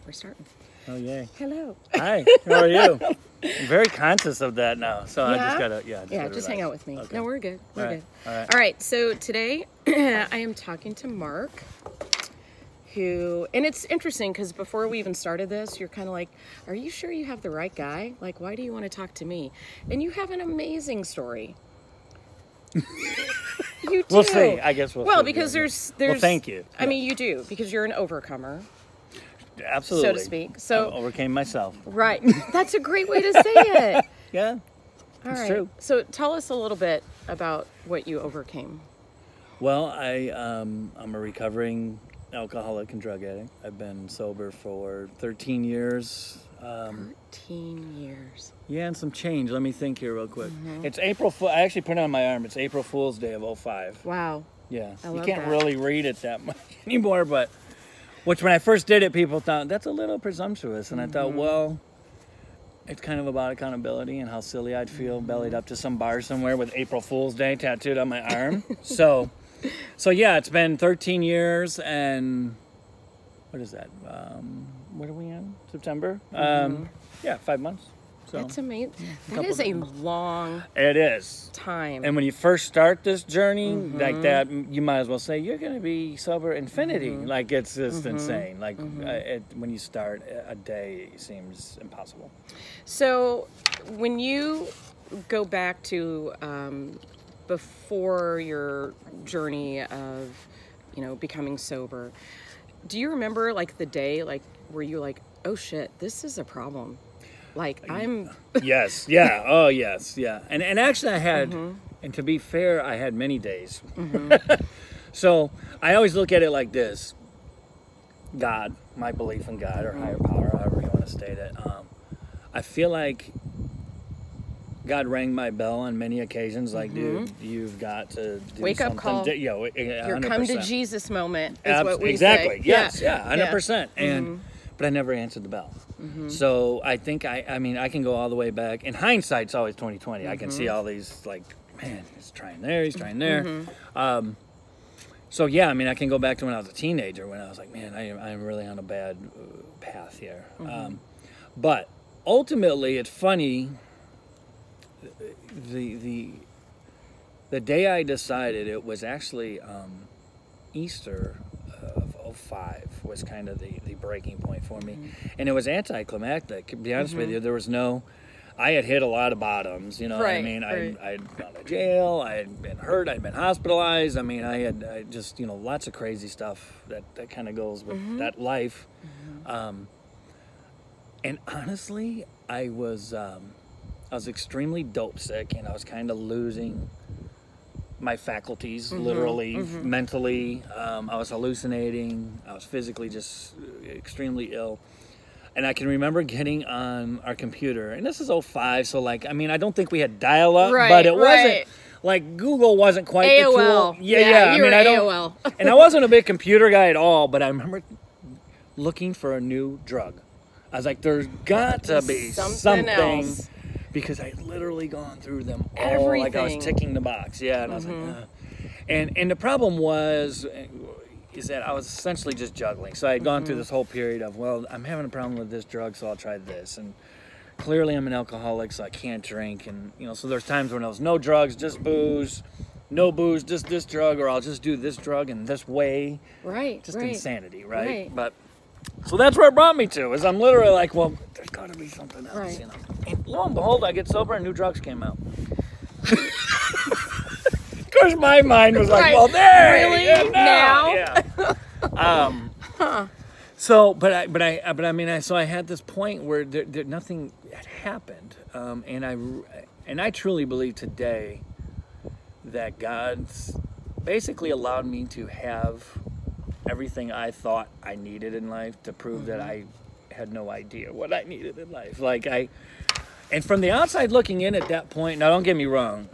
we're starting. Oh, yay. Hello. Hi, how are you? I'm very conscious of that now, so I just gotta, just hang out with me. Okay. No, we're good. We're good. All right. All right, so today I am talking to Mark, who, and it's interesting because before we even started this, you're kind of like, are you sure you have the right guy? Like, why do you want to talk to me? And you have an amazing story. You do. We'll see. I guess we'll see. Well, because there's well, thank you. I mean, you do, because you're an overcomer. Absolutely. So to speak. So I overcame myself. Right. That's a great way to say it. Yeah. All it's right. true. So tell us a little bit about what you overcame. Well, I'm a recovering alcoholic and drug addict. I've been sober for 13 years. 13 years. Yeah, and some change. Let me think here real quick. It's April Fool. I actually put it on my arm. It's April Fool's Day of 05. Wow. Yeah. I You love can't that. really read it that much anymore, but which when I first did it, people thought that's a little presumptuous, and I thought, well, it's kind of about accountability and how silly I'd feel bellied up to some bar somewhere with April Fool's Day tattooed on my arm. So yeah, it's been 13 years, and what is that? What are we in? September? Yeah, 5 months. So That's amazing. That is a long it is. time. And when you first start this journey like that, you might as well say you're going to be sober infinity. Like, it's just insane. Like, when you start, a day seems impossible. So when you go back to before your journey of, becoming sober, do you remember, like, the day, like, where you're like, oh, shit, this is a problem? Like, I'm... Yes, yeah, oh, yes, yeah. And actually I had, and to be fair, I had many days. So I always look at it like this. God, my belief in God or higher power, however you want to state it. I feel like God rang my bell on many occasions, like, dude, you've got to do Wake up something. call. Your 100%. Come to Jesus moment is what we exactly. say. Yes, yeah, 100%. And but I never answered the bell. So I think I mean I can go all the way back. In hindsight, it's always 2020. I can see all these, like, man, he's trying there, he's trying there. So yeah, I mean, I can go back to when I was a teenager, when I was like, man, I'm really on a bad path here. But ultimately, it's funny. The day I decided, it was actually Easter of 05 was kind of the breaking point for me. And it was anticlimactic. To be honest with you, there was no... I had hit a lot of bottoms, you know what I mean? I'd gone to jail, I had been hurt, I'd been hospitalized. I mean, I just, lots of crazy stuff that kind of goes with that life. And honestly, I was extremely dope sick, and I was kind of losing my faculties, literally, mentally. I was hallucinating. I was physically just extremely ill. And I can remember getting on our computer, and this is 05, so, like, I mean, I don't think we had dial-up, but it wasn't, like, Google wasn't quite AOL. the tool. Yeah, I mean, I don't, AOL. and I wasn't a big computer guy at all, but I remember looking for a new drug. I was like, there's got to be something else. Because I had literally gone through them all, like I was ticking the box. Yeah, and I was like, and the problem is that I was essentially just juggling. So I had gone through this whole period of, well, I'm having a problem with this drug, so I'll try this. And clearly I'm an alcoholic, so I can't drink. And, so there's times when I was no drugs, just booze, no booze, just this drug, or I'll just do this drug in this way. Right, just insanity, right? Right. But, so that's where it brought me to, is I'm literally like, well, there's got to be something else, Right. And lo and behold, I get sober and new drugs came out. Of course, my mind was like, well, there, really? Now? Yeah. So, but I mean, so I had this point where nothing had happened, and I truly believe today that God's basically allowed me to have everything I thought I needed in life to prove that I had no idea what I needed in life. Like, and from the outside looking in at that point, now don't get me wrong,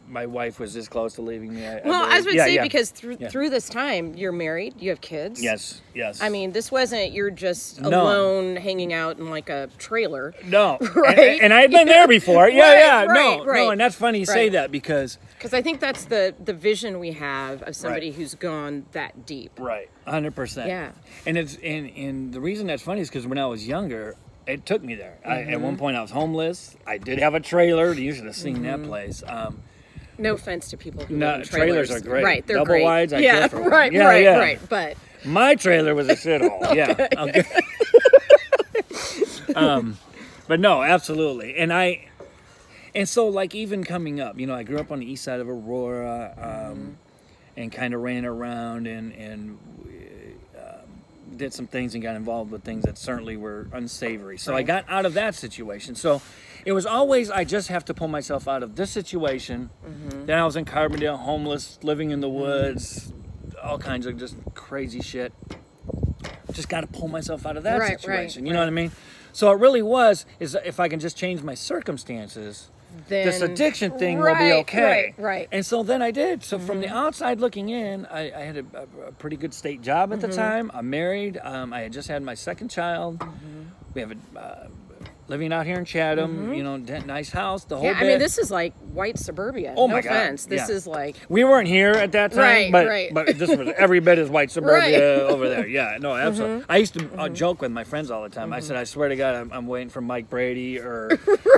my wife was this close to leaving me. Well, I was going to say, because through this time, you're married, you have kids. Yes, yes. I mean, this wasn't, you're just alone hanging out in like a trailer. No. Right? And I've been there before. Yeah, right, no, and that's funny you say that because I think that's the vision we have of somebody who's gone that deep. Right, 100%. Yeah. And it's and the reason that's funny is because when I was younger, it took me there. At one point, I was homeless. I did have a trailer. You should have seen that place. No offense to people who No, live in trailers. are great. Right, they're Double great. wides, I yeah, care for right, yeah, right, yeah. right. But my trailer was a shithole. Okay. Yeah. Okay. But no, absolutely. And so like even coming up, I grew up on the east side of Aurora, and kind of ran around and did some things and got involved with things that certainly were unsavory. So I got out of that situation. So it was always, I just have to pull myself out of this situation. Then I was in Carbondale, homeless, living in the woods, all kinds of just crazy shit. Just got to pull myself out of that situation. You know what I mean? So it really is if I can just change my circumstances, then this addiction thing will be okay. Right. And so then I did. So from the outside looking in, I had a pretty good state job at the time. I'm married. I had just had my second child. We have a living out here in Chatham, nice house, the whole bit. I mean, this is like white suburbia. Oh, no my God. offense. This is like... We weren't here at that time, but this was every bit as white suburbia over there. Yeah, no, absolutely. I used to joke with my friends all the time. I said, I swear to God, I'm waiting for Mike Brady or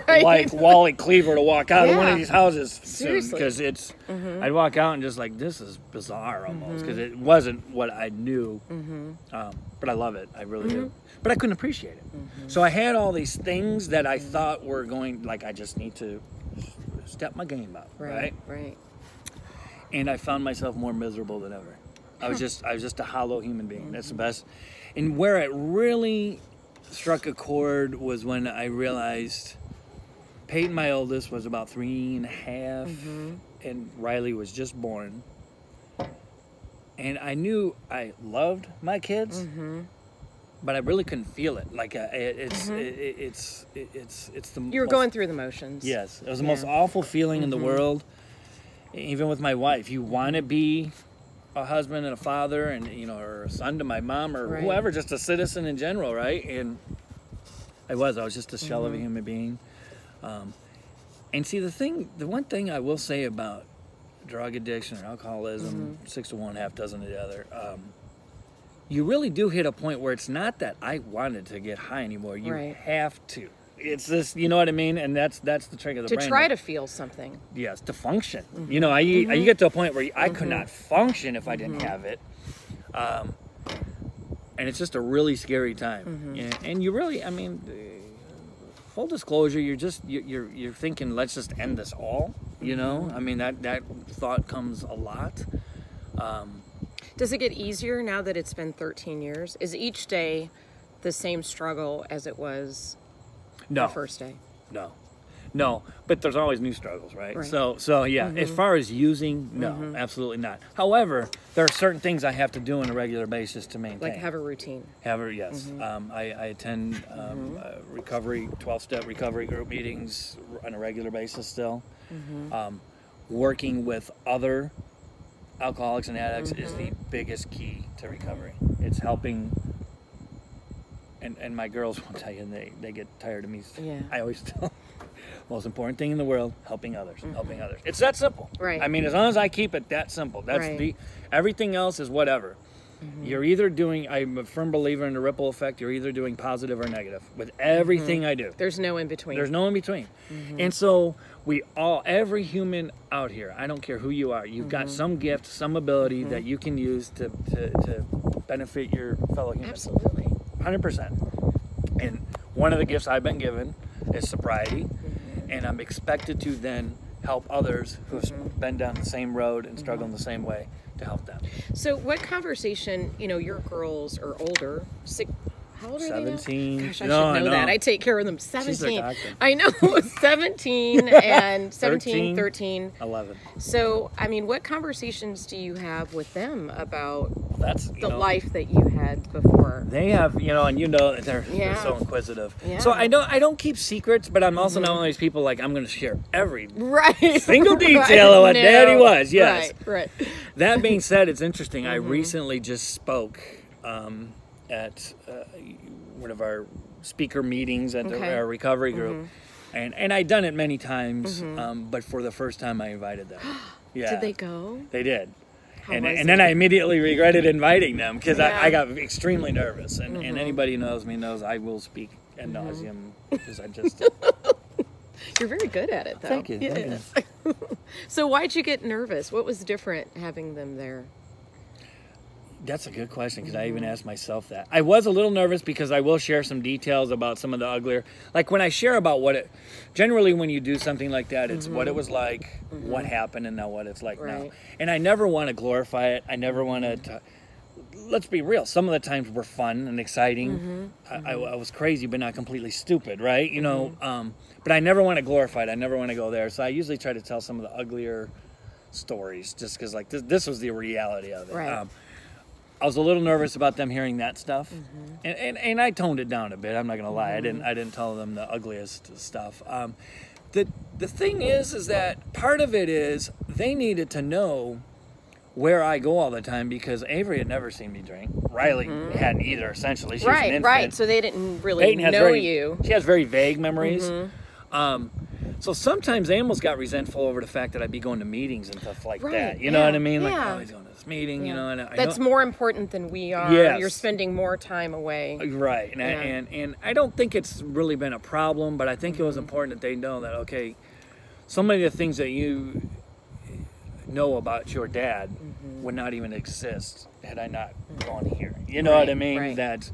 like Wally Cleaver to walk out of one of these houses soon. Because it's, I'd walk out and just like, this is bizarre almost, because it wasn't what I knew. But I love it. I really do. But I couldn't appreciate it. So I had all these things that I thought were going, like, I just need to step my game up, right? And I found myself more miserable than ever. I was just a hollow human being. That's the best. And where it really struck a chord was when I realized Peyton, my oldest, was about 3.5, and Riley was just born. And I knew I loved my kids, but I really couldn't feel it. Like it's the you were going through the motions. Yes, it was the most awful feeling in the world. Even with my wife, you want to be a husband and a father, and or a son to my mom or whoever, just a citizen in general, right? And I was just a shell of a human being. And see, the one thing I will say about drug addiction or alcoholism, 6 to 1, half dozen of the other. You really do hit a point where it's not that I wanted to get high anymore. You have to. It's this, you know what I mean? And that's the trick of the brain. To try to feel something. Yes, to function. You get to a point where I could not function if I didn't have it. And it's just a really scary time. And you really, I mean, full disclosure, you're thinking, let's just end this all. I mean, that thought comes a lot. Does it get easier now that it's been 13 years? Is each day the same struggle as it was the first day? No, but there's always new struggles, right? So yeah, as far as using, no, absolutely not. However, there are certain things I have to do on a regular basis to maintain. Like have a routine. Yes. I attend recovery, 12-step recovery group meetings on a regular basis still. Working with other alcoholics and addicts is the biggest key to recovery. It's helping, and my girls will tell you, they get tired of me. I always tell them, most important thing in the world, helping others, helping others. It's that simple. I mean, as long as I keep it that simple, that's everything else is whatever. You're either doing, I'm a firm believer in the ripple effect, you're either doing positive or negative with everything I do. There's no in between. There's no in between. And so every human out here, I don't care who you are, you've got some gift, some ability that you can use to benefit your fellow humans. Absolutely. 100%. And one of the gifts I've been given is sobriety. And I'm expected to then help others who've been down the same road and struggle in the same way to help them. So what conversation, your girls are older, How old are they 17. now? Gosh, I No, should know I that. know. I take care of them. She's a 17. doctor. I know. 17 and 13. 17, 13. 11. So, I mean, what conversations do you have with them about That's the life that you had before? They have, they're so inquisitive. Yeah. So I don't keep secrets, but I'm also not one of these people like I'm going to share every Right. single detail of what Daddy was. Yes. Right. That being said, it's interesting. I recently just spoke at one of our speaker meetings at our recovery group, and I'd done it many times, but for the first time I invited them. Yeah. Did they go? They did. How And was then it? I immediately regretted inviting them because Yeah. I got extremely nervous. And anybody who knows me knows I will speak ad nauseum because I just... You're very good at it, though. Thank you. Yeah. So why'd you get nervous? What was different having them there? That's a good question because I even asked myself that. I was a little nervous because I will share some details about some of the uglier... Like when I share about what it... Generally when you do something like that, it's what it was like, what happened, and now what it's like now. And I never want to glorify it. I never want to... Let's be real. Some of the times were fun and exciting. I was crazy, but not completely stupid, right? You know, but I never want to glorify it. I never want to go there. So I usually try to tell some of the uglier stories just because like this was the reality of it. Right. I was a little nervous about them hearing that stuff, and I toned it down a bit. I'm not gonna lie. I didn't tell them the ugliest stuff. The thing is that part of it is they needed to know where I go all the time because Avery had never seen me drink. Riley hadn't either. Essentially, she was an infant. Right. So they didn't really know you. She has very vague memories. So sometimes they almost got resentful over the fact that I'd be going to meetings and stuff like that. You know what I mean? Like, oh, he's going to this meeting, you know. And that's more important than we are. Yes. You're spending more time away. Right. And I don't think it's really been a problem, but I think it was important that they know that, okay, so many of the things that you know about your dad would not even exist had I not gone here. You know what I mean? Right. That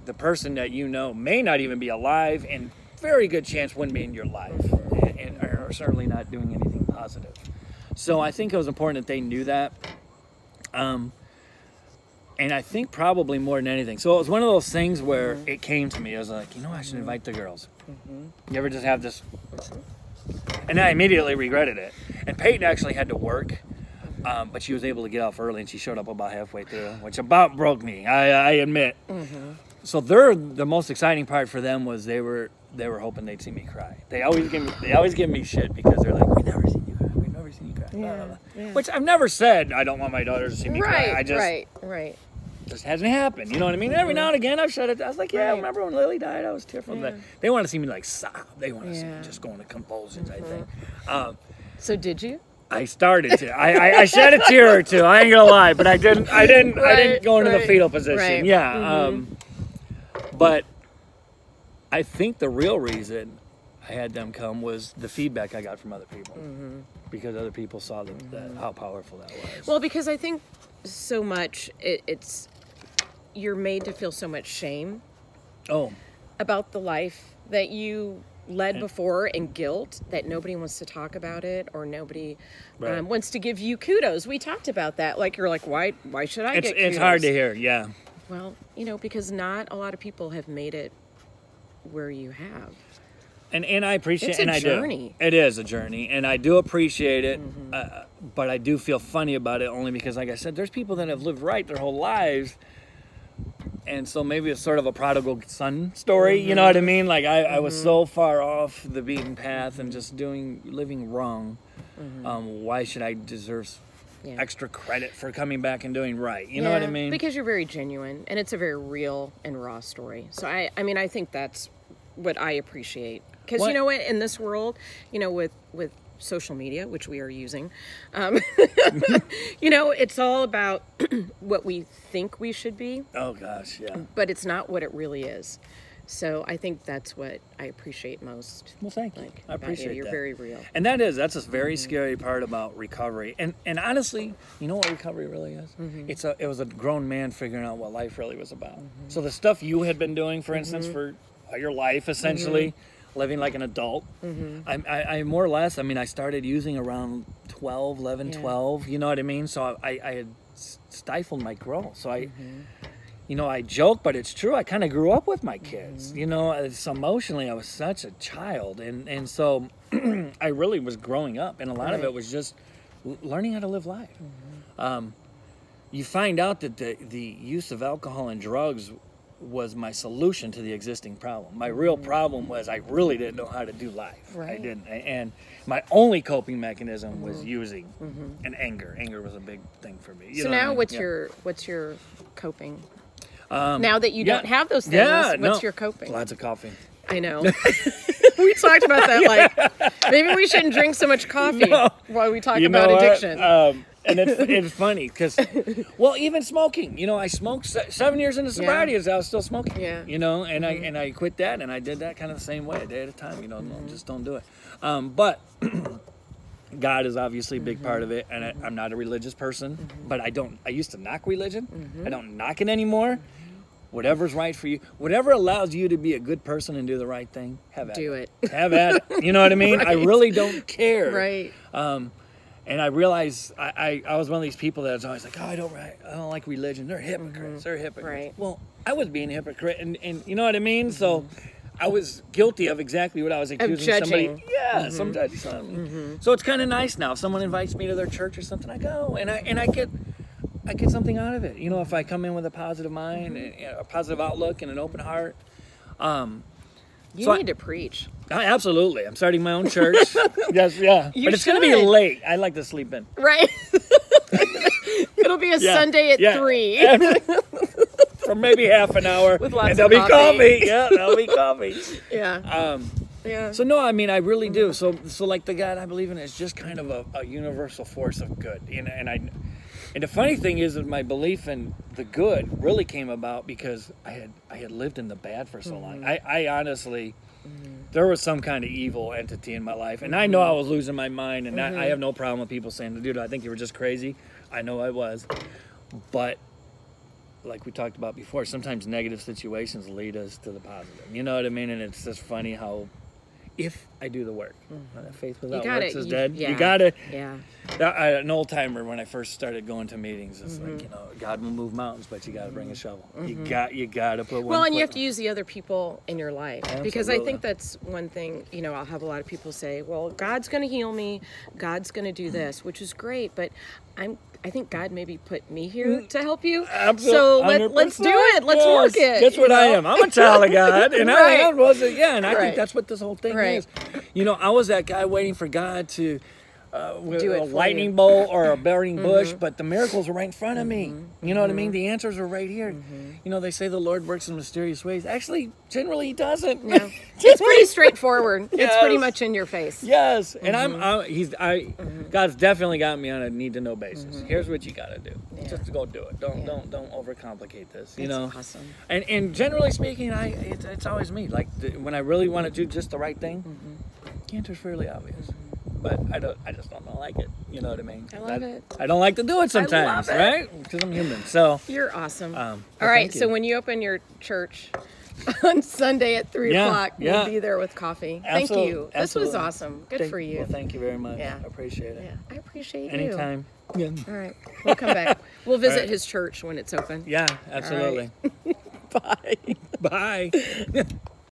the person that you know may not even be alive and very good chance wouldn't be in your life and are certainly not doing anything positive. So I think it was important that they knew that. And I think probably more than anything. So it was one of those things where it came to me. I was like, I should invite the girls. You ever just have this? And I immediately regretted it. And Peyton actually had to work, but she was able to get off early and she showed up about halfway through, which about broke me, I admit. So the most exciting part for them was they were hoping they'd see me cry. They always give me shit because they're like, we've never seen you cry. We've never seen you cry. Yeah. Which I've never said I don't want my daughters to see me cry. I just just hasn't happened. You know what I mean? Every now and again I've shut it. I was like, I remember when Lily died, I was tearful. But they want to see me like sob. They want to see me just go into convulsions, I think. So did you? I started to. I shed a tear or two. I ain't gonna lie, but I didn't go into the fetal position. Yeah. But I think the real reason I had them come was the feedback I got from other people, because other people saw how powerful that was. Well, because I think so much it's you're made to feel so much shame. About the life that you led before and guilt that nobody wants to talk about it or nobody wants to give you kudos. We talked about that. Like you're like, why should I get kudos? It's hard to hear. Yeah. Well, because not a lot of people have made it where you have. And I appreciate it. It's a journey. It is a journey, and I do appreciate it, but I do feel funny about it only because, like I said, there's people that have lived right their whole lives, and so maybe it's sort of a prodigal son story, you know what I mean? Like, I was so far off the beaten path and just living wrong. Why should I deserve extra credit for coming back and doing right? You know what I mean? Because you're very genuine, and it's a very real and raw story. So, I mean, I think that's what I appreciate. Because you know what, in this world, with social media, which we are using, it's all about what we think we should be. Oh gosh, yeah. But it's not what it really is. So I think that's what I appreciate most. Well, thank you. I appreciate that. You're very real. And that's a very scary part about recovery. And honestly, you know what recovery really is? It was a grown man figuring out what life really was about. So the stuff you had been doing, for instance, for your life, essentially, living like an adult, I more or less, I started using around 12, you know what I mean? So I had stifled my growth. So you know, I joke, but it's true. I kind of grew up with my kids. You know, it's emotionally, I was such a child, and so I really was growing up, and a lot of it was just learning how to live life. You find out that the use of alcohol and drugs was my solution to the existing problem. My real problem was I really didn't know how to do life. I didn't, and my only coping mechanism was using and anger. Anger was a big thing for me. So now, what's your coping? Now that you don't have those things, what's your coping? Lots of coffee. I know. We talked about that. Like, maybe we shouldn't drink so much coffee while we talk about addiction. And it's funny because, well, even smoking. You know, I smoked 7 years into sobriety as I was still smoking. You know, and I quit that, and I did that kind of the same way, a day at a time. You know, just don't do it. But God is obviously a big part of it, and I'm not a religious person, but I used to knock religion. I don't knock it anymore. Whatever's right for you, whatever allows you to be a good person and do the right thing, have at it. Do it. Have at it. You know what I mean? I really don't care. Right. And I realized I was one of these people that was always like, oh, I don't like religion. They're hypocrites. They're hypocrites. Right. Well, I was being a hypocrite, and you know what I mean? So I was guilty of exactly what I was accusing somebody. Yeah, some judging something. So it's kind of nice now. If someone invites me to their church or something, I go, and I get something out of it. You know, if I come in with a positive mind, and a positive outlook, and an open heart. You need to preach. Absolutely. I'm starting my own church. Yes, yeah. But it's going to be late. I like to sleep in. Right. It'll be a Sunday at 3. For maybe half an hour. With lots and there'll of be coffee. Yeah, there'll be coffee. Yeah. So no, I mean, I really do. So like the God I believe in is just kind of a universal force of good. And the funny thing is that my belief in the good really came about because I had lived in the bad for so long. I honestly, there was some kind of evil entity in my life, and I know I was losing my mind, and I have no problem with people saying, dude, I think you were just crazy. I know I was. But like we talked about before, sometimes negative situations lead us to the positive. You know what I mean? And it's just funny how if I do the work, faith without works is dead. You gotta. Yeah. An old timer when I first started going to meetings, it's like, you know, God will move mountains, but you got to bring a shovel. You got to put one. Well, and you have to use the other people in your life. Because I think that's one thing. You know, I'll have a lot of people say, "Well, God's going to heal me. God's going to do this," which is great, but I think God maybe put me here to help you. Absolutely. So let's do it. Let's work it. That's what I am. I'm a child of God, and I wasn't. Yeah, and I think that's what this whole thing is. You know, I was that guy waiting for God to do a lightning bolt or a burning bush, but the miracles were right in front of me. You know what I mean? The answers are right here. You know, they say the Lord works in mysterious ways. Actually, generally, He doesn't. Yeah. It's pretty straightforward. It's pretty much in your face. Yes, and God's definitely got me on a need-to-know basis. Here's what you got to do. Just go do it. Don't overcomplicate this. You know. Awesome. And generally speaking, it's always me. Like when I really want to do just the right thing, the answer's fairly obvious. But I just don't like it. You know what I mean? I love it. I don't like to do it sometimes, right? Because I'm human. So you're awesome. All right. So when you open your church on Sunday at 3 o'clock, we'll be there with coffee. Thank you. This was awesome. Good for you. Well, thank you very much. I appreciate it. Yeah, I appreciate you. Anytime. Yeah. All right. We'll come back. We'll visit his church when it's open. Yeah, absolutely. Right. Bye. Bye.